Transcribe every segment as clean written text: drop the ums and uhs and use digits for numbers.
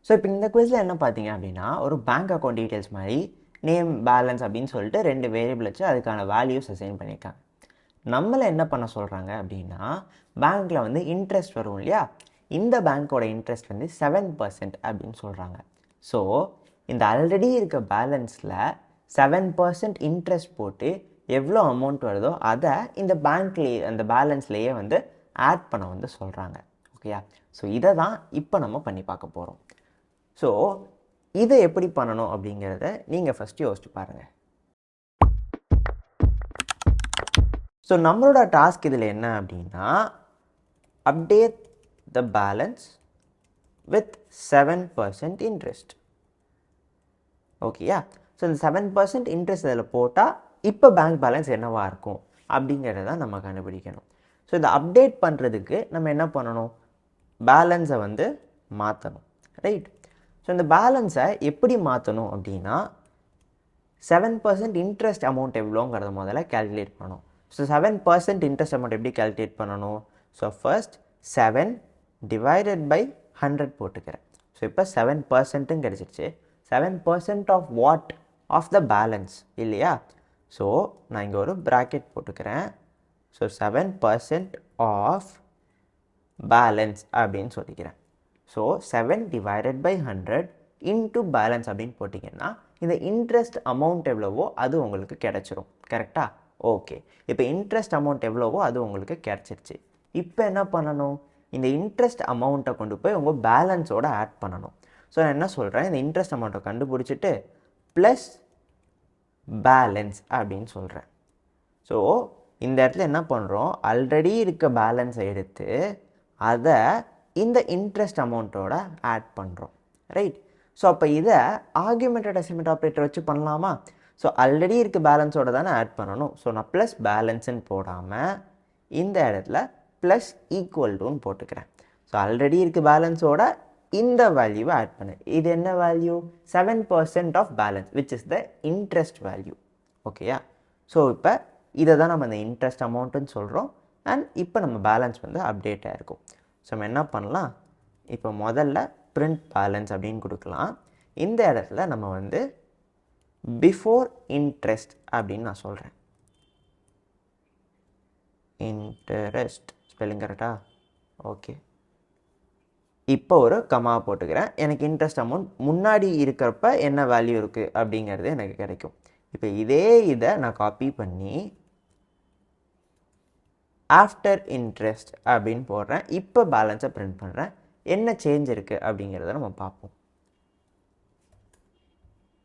So இப்போ இந்த குவிஸில் என்ன பார்த்தீங்க அப்படின்னா ஒரு பேங்க் அக்கௌண்ட் டீட்டெயில்ஸ் மாதிரி நேம் பேலன்ஸ் அப்படின்னு சொல்லிட்டு 2 வேரியபிள் வச்சு அதுக்கான வேல்யூஸ் அசைன் பண்ணியிருக்காங்க. நம்மளை என்ன பண்ண சொல்கிறாங்க அப்படின்னா பேங்க்கில் வந்து இன்ட்ரெஸ்ட் வரும் இல்லையா, இந்த பேங்க்கோட இன்ட்ரெஸ்ட் வந்து 7% அப்படின்னு சொல்கிறாங்க. ஸோ இந்த ஆல்ரெடி இருக்க பேலன்ஸில் 7% இன்ட்ரெஸ்ட் போட்டு எவ்வளோ அமௌண்ட் வருதோ அதை இந்த பேங்க்லேயே அந்த பேலன்ஸ்லேயே வந்து ஆட் பண்ண வந்து சொல்கிறாங்க. ஓகேயா? ஸோ இதை தான் இப்போ நம்ம பண்ணி பார்க்க போகிறோம். ஸோ இதை எப்படி பண்ணணும் அப்படிங்கிறத நீங்கள் ஃபஸ்ட்டு யோசிச்சு பாருங்கள். ஸோ நம்மளோட டாஸ்க் இதில் என்ன அப்படின்னா update the balance with 7% interest. ஓகேயா? ஸோ இந்த 7% இன்ட்ரெஸ்ட் அதில் போட்டால் இப்போ பேங்க் பேலன்ஸ் என்னவாக இருக்கும் அப்படிங்கிறத நம்ம கண்டுபிடிக்கணும். ஸோ இதை அப்டேட் பண்ணுறதுக்கு நம்ம என்ன பண்ணணும், பேலன்ஸை வந்து மாற்றணும். ரைட்? ஸோ இந்த பேலன்ஸை எப்படி மாற்றணும் அப்படின்னா 7% இன்ட்ரெஸ்ட் அமௌண்ட் எவ்வளோங்கிறத முதல்ல கேல்குலேட் பண்ணணும். ஸோ 7% இன்ட்ரெஸ்ட் அமௌண்ட் எப்படி கேல்குலேட் பண்ணணும்? ஸோ ஃபர்ஸ்ட் 7 டிவைடட் பை 100 போட்டுக்கிறேன். ஸோ இப்போ 7% கிடச்சிருச்சு. 7% of what? Of the balance இல்லையா? ஸோ நான் இங்கே ஒரு ப்ராக்கெட் போட்டுக்கிறேன். ஸோ 7% ஆஃப் பேலன்ஸ் அப்படின்னு சொல்லிக்கிறேன். So 7 divided by 100 into balance அப்படின்னு போட்டிங்கன்னா இந்த இன்ட்ரெஸ்ட் அமௌண்ட் எவ்வளவோ அது உங்களுக்கு கிடச்சிரும். கரெக்டாக? ஓகே. இப்போ இன்ட்ரெஸ்ட் அமௌண்ட் எவ்வளவோ அது உங்களுக்கு கிடச்சிருச்சு. இப்போ என்ன பண்ணணும், இந்த இன்ட்ரெஸ்ட் அமௌண்ட்டை கொண்டு போய் உங்கள் பேலன்ஸோட ஆட் பண்ணணும். ஸோ நான் என்ன சொல்கிறேன், இந்த இன்ட்ரெஸ்ட் அமௌண்ட்டை கண்டுபிடிச்சிட்டு ப்ளஸ் பேலன்ஸ் அப்படின்னு சொல்கிறேன். ஸோ இந்த இடத்துல என்ன பண்ணுறோம், ஆல்ரெடி இருக்க பேலன்ஸை எடுத்து அதை இந்த இன்ட்ரெஸ்ட் அமௌண்ட்டோட ஆட் பண்ணுறோம். ரைட்? ஸோ அப்போ இதை ஆர்குமெண்டட் அசைன்மெண்ட் ஆப்ரேட்டர் வச்சு பண்ணலாமா? ஸோ ஆல்ரெடி இருக்க பேலன்ஸோட தானே ஆட் பண்ணணும். ஸோ நான் ப்ளஸ் பேலன்ஸுன்னு போடாமல் இந்த இடத்துல ப்ளஸ் ஈக்குவல் டுன்னு போட்டுக்கிறேன். ஸோ ஆல்ரெடி இருக்க பேலன்ஸோட இந்த வேல்யூவை ஆட் பண்ணு. இது என்ன value? 7% of balance which is the interest value. ஓகேயா? ஸோ இப்போ இதை தான் நம்ம இந்த இன்ட்ரெஸ்ட் அமௌண்ட்டுன்னு சொல்கிறோம். அண்ட் இப்போ நம்ம பேலன்ஸ் வந்து அப்டேட் ஆகிருக்கும். ஸோ நம்ம என்ன பண்ணலாம், இப்போ முதல்ல பிரிண்ட் பேலன்ஸ் அப்படின்னு கொடுக்கலாம். இந்த இடத்துல நம்ம வந்து பிஃபோர் இன்ட்ரெஸ்ட் அப்படின்னு நான் சொல்கிறேன். இன்ட்ரெஸ்ட் ஸ்பெல்லிங் கரெக்டா? ஓகே. இப்போ ஒரு கமா போட்டுக்கிறேன். எனக்கு இன்ட்ரெஸ்ட் அமௌண்ட் முன்னாடி இருக்கிறப்ப என்ன வேல்யூ இருக்குது அப்படிங்கிறது எனக்கு கிடைக்கும். இப்போ இதை நான் காப்பி பண்ணி ஆஃப்டர் இன்ட்ரெஸ்ட் அப்படின்னு போடுறேன். இப்போ பேலன்ஸை பிரிண்ட் பண்ணுறேன். என்ன சேஞ்ச் இருக்குது அப்படிங்கிறத நம்ம பார்ப்போம்.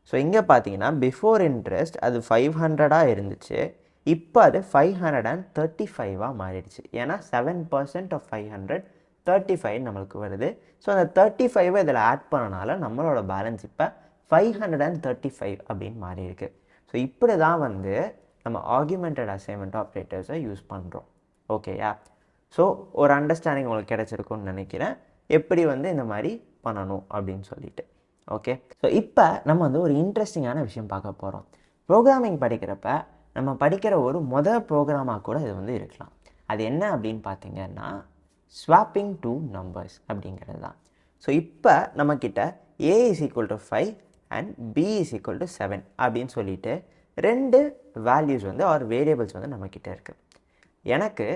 ஸோ இங்கே பார்த்தீங்கன்னா பிஃபோர் இன்ட்ரெஸ்ட் அது 500 இருந்துச்சு. இப்போ அது 535 மாறிடுச்சு. ஏன்னா 7% ஆஃப் 500 35 நம்மளுக்கு வருது. ஸோ அந்த 35 இதில் ஆட் பண்ணனால நம்மளோட பேலன்ஸ் இப்போ 535 அப்படின்னு மாறி இருக்கு. ஸோ இப்படி தான் வந்து நம்ம ஆர்குமெண்டட் அசைன்மெண்ட் ஆப்ரேட்டர்ஸை யூஸ் பண்ணுறோம். ஓகேயா? ஸோ ஒரு அண்டர்ஸ்டாண்டிங் உங்களுக்கு கிடச்சிருக்குன்னு நினைக்கிறேன், எப்படி வந்து இந்த மாதிரி பண்ணணும் அப்படின்னு சொல்லிட்டு. ஓகே. ஸோ இப்போ நம்ம வந்து ஒரு இன்ட்ரெஸ்டிங்கான விஷயம் பார்க்க போகிறோம். ப்ரோக்ராமிங் படிக்கிறப்ப நம்ம படிக்கிற ஒரு ப்ரோக்ராமாக கூட இது வந்து இருக்கலாம். அது என்ன அப்படின்னு பார்த்தீங்கன்னா ஸ்வாப்பிங் டூ நம்பர்ஸ் அப்படிங்கிறது தான். ஸோ இப்போ நம்மக்கிட்ட a is equal to 5 and b is equal to 7 அப்படின்னு சொல்லிட்டு 2 வேல்யூஸ் வந்து ஒரு வேரியபிள்ஸ் வந்து நம்மக்கிட்ட இருக்குது. எனக்கு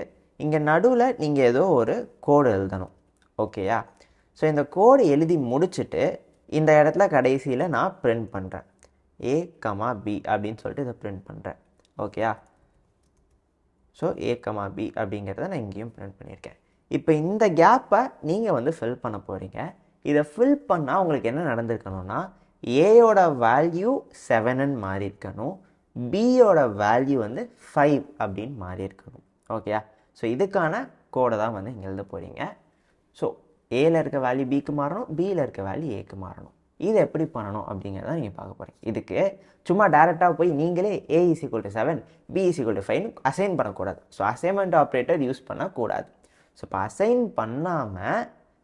இங்கே நடுவில் நீங்கள் ஏதோ ஒரு கோடு எழுதணும். ஓகேயா? ஸோ இந்த கோடு எழுதி முடிச்சுட்டு இந்த இடத்துல கடைசியில் நான் பிரிண்ட் பண்ணுறேன் a, b அப்படின்னு சொல்லிட்டு இதை பிரிண்ட் பண்ணுறேன். ஓகேயா? ஸோ a, b அப்படிங்கிறத நான் இங்கேயும் பிரிண்ட் பண்ணியிருக்கேன். இப்போ இந்த கேப்பை நீங்கள் வந்து ஃபில் பண்ண போகிறீங்க. இதை ஃபில் பண்ணால் உங்களுக்கு என்ன நடந்திருக்கணும்னா ஏயோட வேல்யூ 7ன்னு மாறி இருக்கணும், பியோட வேல்யூ வந்து 5 அப்படின்னு மாறி இருக்கணும். ஓகேயா? ஸோ இதுக்கான கோடை தான் வந்து இங்கே எழுத போகிறீங்க. ஸோ ஏல இருக்க வேல்யூ பிக்கு மாறணும், பியில் இருக்க வேல்யூ ஏக்கு மாறணும். இது எப்படி பண்ணணும் அப்படிங்கிறத நீங்கள் பார்க்க போகிறீங்க. இதுக்கு சும்மா டேரெக்டாக போய் நீங்களே a is equal to 7 b is equal to 5 assign பண்ணக்கூடாது. ஸோ அசைன்மெண்ட் ஆப்ரேட்டர் யூஸ் பண்ணக்கூடாது. ஸோ இப்போ அசைன் பண்ணாமல்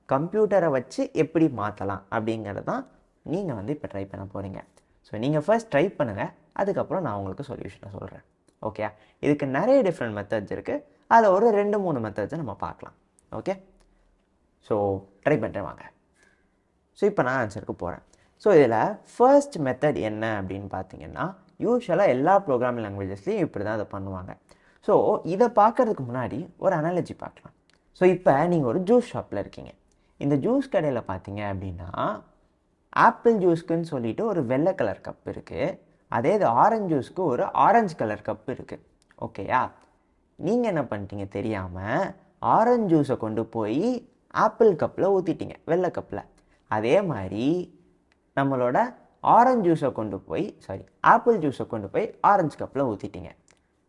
கம்ப்யூட்டரை வச்சு எப்படி மாற்றலாம் அப்படிங்கிறது தான் நீங்கள் வந்து இப்போ ட்ரை பண்ண போகிறீங்க. ஸோ நீங்கள் ஃபர்ஸ்ட் ட்ரை பண்ணுங்கள், அதுக்கப்புறம் நான் உங்களுக்கு சொல்யூஷனை சொல்கிறேன். ஓகே? இதுக்கு நிறைய டிஃப்ரெண்ட் மெத்தட்ஸ் இருக்குது. அதில் ஒரு 2-3 மெத்தட்ஸை நம்ம பார்க்கலாம். ஓகே? ஸோ ட்ரை பண்ணுறேன் வாங்க. ஸோ இப்போ நான் ஆன்சருக்கு போகிறேன். ஸோ இதில் ஃபர்ஸ்ட் மெத்தட் என்ன அப்படின்னு பார்த்தீங்கன்னா, யூஸ்வலாக எல்லா ப்ரோக்ராமிங் லாங்குவேஜஸ்லேயும் இப்படி தான் அதை பண்ணுவாங்க. ஸோ இதை பார்க்கறதுக்கு முன்னாடி ஒரு அனாலஜி பார்க்கலாம். ஸோ இப்போ நீங்கள் ஒரு ஜூஸ் ஷாப்பில் இருக்கீங்க. இந்த ஜூஸ் கடையில் பார்த்தீங்க அப்படின்னா ஆப்பிள் ஜூஸ்க்குன்னு சொல்லிட்டு ஒரு வெள்ளை கலர் கப் இருக்குது. அதே இது ஆரஞ்சு ஜூஸ்க்கு ஒரு ஆரஞ்சு கலர் கப் இருக்குது. ஓகேயா? நீங்கள் என்ன பண்ணிட்டீங்க தெரியாமல் ஆரஞ்சு ஜூஸை கொண்டு போய் ஆப்பிள் கப்பில் ஊற்றிட்டீங்க, வெள்ளை கப்பில். அதே மாதிரி நம்மளோட ஆரஞ்சு ஜூஸை கொண்டு போய் ஆப்பிள் ஜூஸை கொண்டு போய் ஆரஞ்சு கப்பில் ஊற்றிட்டீங்க.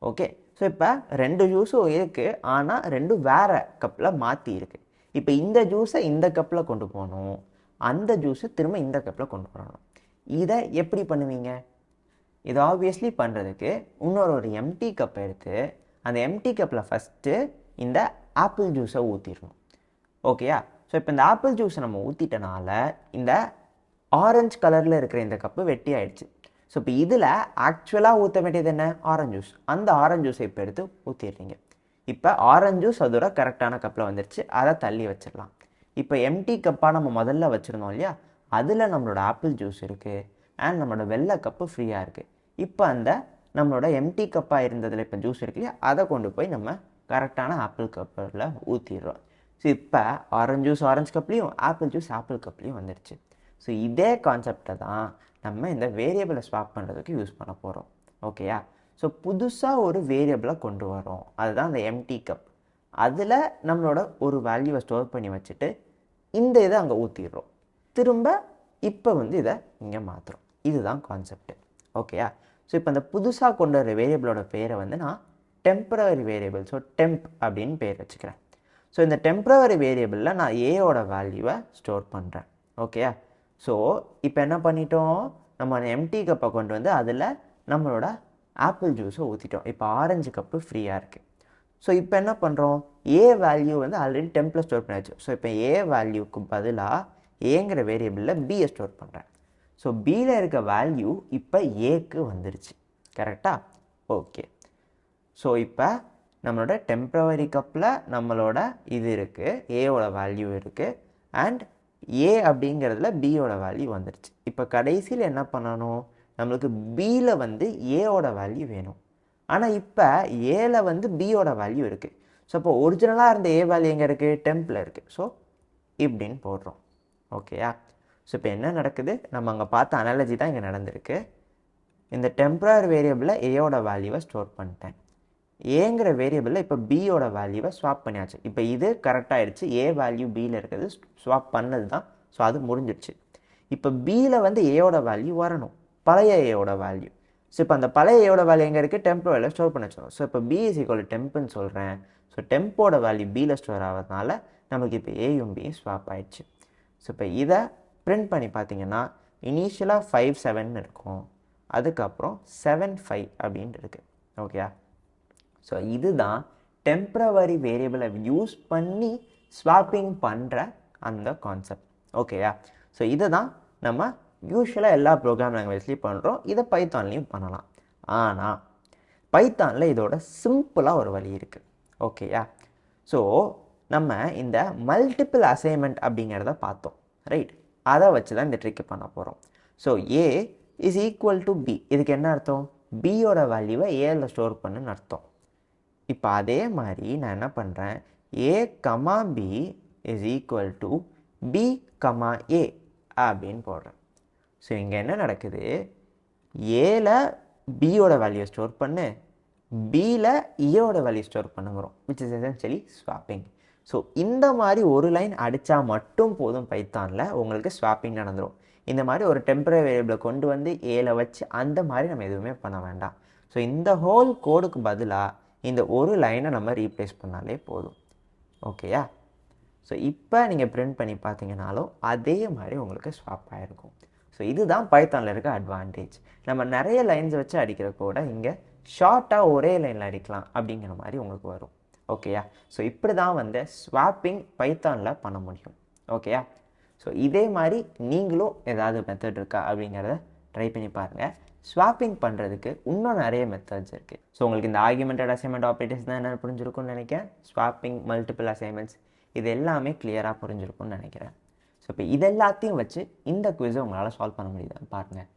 ஓகே, ஸோ இப்போ 2 ஜூஸும் இருக்குது, ஆனால் 2 வேறு கப்பில் மாற்றி இருக்குது. இப்போ இந்த ஜூஸை இந்த கப்பில் கொண்டு போகணும், அந்த ஜூஸை திரும்ப இந்த கப்பில் கொண்டு வரணும். இதை எப்படி பண்ணுவீங்க? இது ஆப்வியஸ்லி பண்ணுறதுக்கு ஒரு எம்டி கப்பை எடுத்து அந்த எம்டி கப்பில் ஃபஸ்ட்டு இந்த ஆப்பிள் ஜூஸை ஊற்றிடணும். ஓகேயா? ஸோ இப்போ இந்த ஆப்பிள் ஜூஸை நம்ம ஊற்றிட்டனால இந்த ஆரஞ்சு கலரில் இருக்கிற இந்த கப்பு வெட்டி ஆயிடுச்சு. ஸோ இப்போ இதில் ஆக்சுவலாக ஊற்ற வேண்டியது என்ன? Orange juice. அந்த ஆரஞ்சு ஜூஸை இப்போ எடுத்து ஊற்றிடுறீங்க. இப்போ ஆரஞ்சு ஜூஸ் அதோட கரெக்டான கப்பில் வந்துடுச்சு, அதை தள்ளி வச்சிடலாம். இப்போ எம்டி கப்பாக நம்ம முதல்ல வச்சுருந்தோம் இல்லையா, அதில் நம்மளோட ஆப்பிள் ஜூஸ் இருக்குது அண்ட் நம்மளோட வெள்ளை கப்பு ஃப்ரீயாக இருக்குது. இப்போ அந்த நம்மளோட எம்டி கப்பாக இருந்ததில் இப்போ ஜூஸ் இருக்கு இல்லையா, அதை கொண்டு போய் நம்ம கரெக்டான ஆப்பிள் கப்பில் ஊற்றிடுறோம். ஸோ இப்போ ஆரஞ்சு ஜூஸ் ஆரஞ்சு கப்லேயும் ஆப்பிள் ஜூஸ் ஆப்பிள் கப்லேயும் வந்துடுச்சு. ஸோ இதே கான்செப்டை தான் நம்ம இந்த வேரியபிளை ஸ்வாப் பண்ணுறதுக்கு யூஸ் பண்ண போகிறோம். ஓகேயா? ஸோ புதுசாக ஒரு வேரியபிளை கொண்டு வரோம், அதுதான் அந்த எம்டி கப். அதில் நம்மளோட ஒரு வேல்யூவை ஸ்டோர் பண்ணி வச்சுட்டு இந்த இதை அங்கே ஊற்றிடுறோம். திரும்ப இப்போ இதை இங்கே மாற்றுறோம். இதுதான் கான்செப்ட். ஓகேயா? ஸோ இப்போ அந்த புதுசாக கொண்டு வர வேரியபிளோட பேரை நான் டெம்பரவரி வேரியபிள், ஸோ டெம்ப் அப்படின்னு பேர் வச்சுக்கிறேன். ஸோ இந்த டெம்பரவரி வேரியபிளில் நான் ஏயோட வேல்யூவை ஸ்டோர் பண்ணுறேன். ஓகேயா? ஸோ இப்போ என்ன பண்ணிட்டோம், நம்ம எம்டி கப்பை கொண்டு வந்து அதில் நம்மளோட ஆப்பிள் ஜூஸை ஊற்றிட்டோம். இப்போ ஆரஞ்சு கப்பு ஃப்ரீயாக இருக்குது. ஸோ இப்போ என்ன பண்ணுறோம், A value already temple store பண்ணியாச்சு. ஸோ இப்போ ஏ வேல்யூக்கு பதிலாக ஏங்கிற வேரியபிளில் பியை ஸ்டோர் பண்ணுறேன். ஸோ பியில் இருக்க வேல்யூ இப்போ ஏக்கு வந்துருச்சு. கரெக்டாக? ஓகே. ஸோ இப்போ நம்மளோட டெம்பரவரி கப்பில் நம்மளோட இது இருக்குது, ஏயோட வேல்யூ இருக்குது, அண்ட் ஏ அப்படிங்கிறதுல பியோட வேல்யூ வந்துருச்சு. இப்போ கடைசியில் என்ன பண்ணணும், நம்மளுக்கு பியில் ஏயோட வேல்யூ வேணும். ஆனால் இப்போ ஏல பியோட வேல்யூ இருக்குது. ஸோ இப்போ ஒரிஜினலாக இருந்த ஏ வேல்யூ எங்கே இருக்குது? டெம்பில் இருக்குது. ஸோ இப்படின்னு போடுறோம். ஓகேயா? ஸோ இப்போ என்ன நடக்குது, நம்ம அங்கே பார்த்த அனாலஜி தான் இங்கே நடந்திருக்கு. இந்த டெம்பரரி வேரியபிளில் ஏயோட வேல்யூவை ஸ்டோர் பண்ணிட்டேன். ஏங்கிற வேரியபிளில் இப்போ பியோட வேல்யூவை ஸ்வாப் பண்ணியாச்சு. இப்போ இது கரெக்டாகிடுச்சு, ஏ வேல்யூ பியில் இருக்கிறது ஸ்வாப் பண்ணது தான். ஸோ அது முடிஞ்சிடுச்சு. இப்போ பியில் ஏயோட வேல்யூ வரணும், பழைய ஏயோட வேல்யூ. ஸோ இப்போ அந்த பழைய ஏயோட வேல்யூ எங்கே இருக்குது? டெம்ப் வேல்யூ ஸ்டோர் பண்ண வச்சுருவோம். ஸோ இப்போ பி இஸ் ஈக்குவல் டெம்ப்னு சொல்கிறேன். ஸோ டெம்போட வேல்யூ பியில் ஸ்டோர் ஆகிறதுனால நமக்கு இப்போ ஏயும் பியும் ஸ்வாப் ஆயிடுச்சு. ஸோ இப்போ இதை பிரிண்ட் பண்ணி பார்த்தீங்கன்னா இனிஷியலாக 5 7 இருக்கும், அதுக்கப்புறம் 7 5 அப்படின்ட்டு இருக்குது. ஓகேயா? ஸோ இதுதான் டெம்பரவரி வேரியபிளை யூஸ் பண்ணி ஸ்வாப்பிங் பண்ணுற அந்த கான்செப்ட். ஓகேயா? ஸோ இதை தான் நம்ம யூஸ்வலாக எல்லா ப்ரோக்ராம் லாங்குவேஜ்லேயும் பண்ணுறோம், இதை பைத்தான்லேயும் பண்ணலாம். ஆனால் பைத்தானில் இதோட சிம்பிளாக ஒரு வழி இருக்குது. ஓகேயா? ஸோ நம்ம இந்த மல்டிபிள் அசைன்மெண்ட் அப்படிங்கிறத பார்த்தோம், ரைட்? அதை வச்சு தான் இந்த ட்ரிக்கு பண்ண போகிறோம். So A is equal to B, இதுக்கு என்ன அர்த்தம்? பியோட வேல்யூவை ஏல ஸ்டோர் பண்ணுன்னு அர்த்தம். இப்போ அதே மாதிரி நான் என்ன பண்ணுறேன், A comma B is equal to B comma A அப்படின்னு போடுறேன். ஸோ இங்கே என்ன நடக்குது, ஏல பியோட வேல்யூவை ஸ்டோர் பண்ணு, பியில் ஏயோட வேல்யூ ஸ்டோர் பண்ணுங்கிறோம், which is essentially swapping. So இந்த மாதிரி ஒரு லைன் அடித்தா மட்டும் போதும், பைத்தானில் உங்களுக்கு ஸ்வாப்பிங் நடந்துடும். இந்த மாதிரி ஒரு டெம்பரரி வேரியபிளை கொண்டு வந்து ஏல வச்சு அந்த மாதிரி நம்ம எதுவுமே பண்ண வேண்டாம். ஸோ இந்த ஹோல் கோடுக்கு பதிலாக இந்த ஒரு லைனை நம்ம ரீப்ளேஸ் பண்ணாலே போதும். ஓகேயா? ஸோ இப்போ நீங்கள் பிரிண்ட் பண்ணி பார்த்தீங்கன்னாலும் அதே மாதிரி உங்களுக்கு ஸ்வாப் ஆகிருக்கும். ஸோ இதுதான் பைத்தானில் இருக்க அட்வான்டேஜ். நம்ம நிறைய லைன்ஸ் வச்சு அடிக்கிற கூட இங்கே ஷார்ட்டாக ஒரே லைனில் அடிக்கலாம் அப்படிங்கிற மாதிரி உங்களுக்கு வரும். ஓகேயா? ஸோ இப்படி தான் ஸ்வாப்பிங் பைத்தானில் பண்ண முடியும். ஓகேயா? ஸோ இதே மாதிரி நீங்களும் ஏதாவது மெத்தட் இருக்கா அப்படிங்கிறத ட்ரை பண்ணி பாருங்கள். ஸ்வாப்பிங் பண்ணுறதுக்கு இன்னும் நிறைய மெத்தட்ஸ் இருக்குது. ஸோ உங்களுக்கு இந்த ஆர்குமெண்டட் அசைன்மெண்ட் ஆப்ரேட்டர்ஸ் தான் என்ன புரிஞ்சிருக்கும்னு நினைக்கிறேன். ஸ்வாப்பிங், மல்டிபிள் அசைன்மெண்ட்ஸ், இது எல்லாமே கிளியராக புரிஞ்சிருக்கும்னு நினைக்கிறேன். ஸோ இப்போ இதெல்லாத்தையும் வச்சு இந்த குவிஸை உங்களால் சால்வ் பண்ண முடியுதான்னு பாருங்கள்.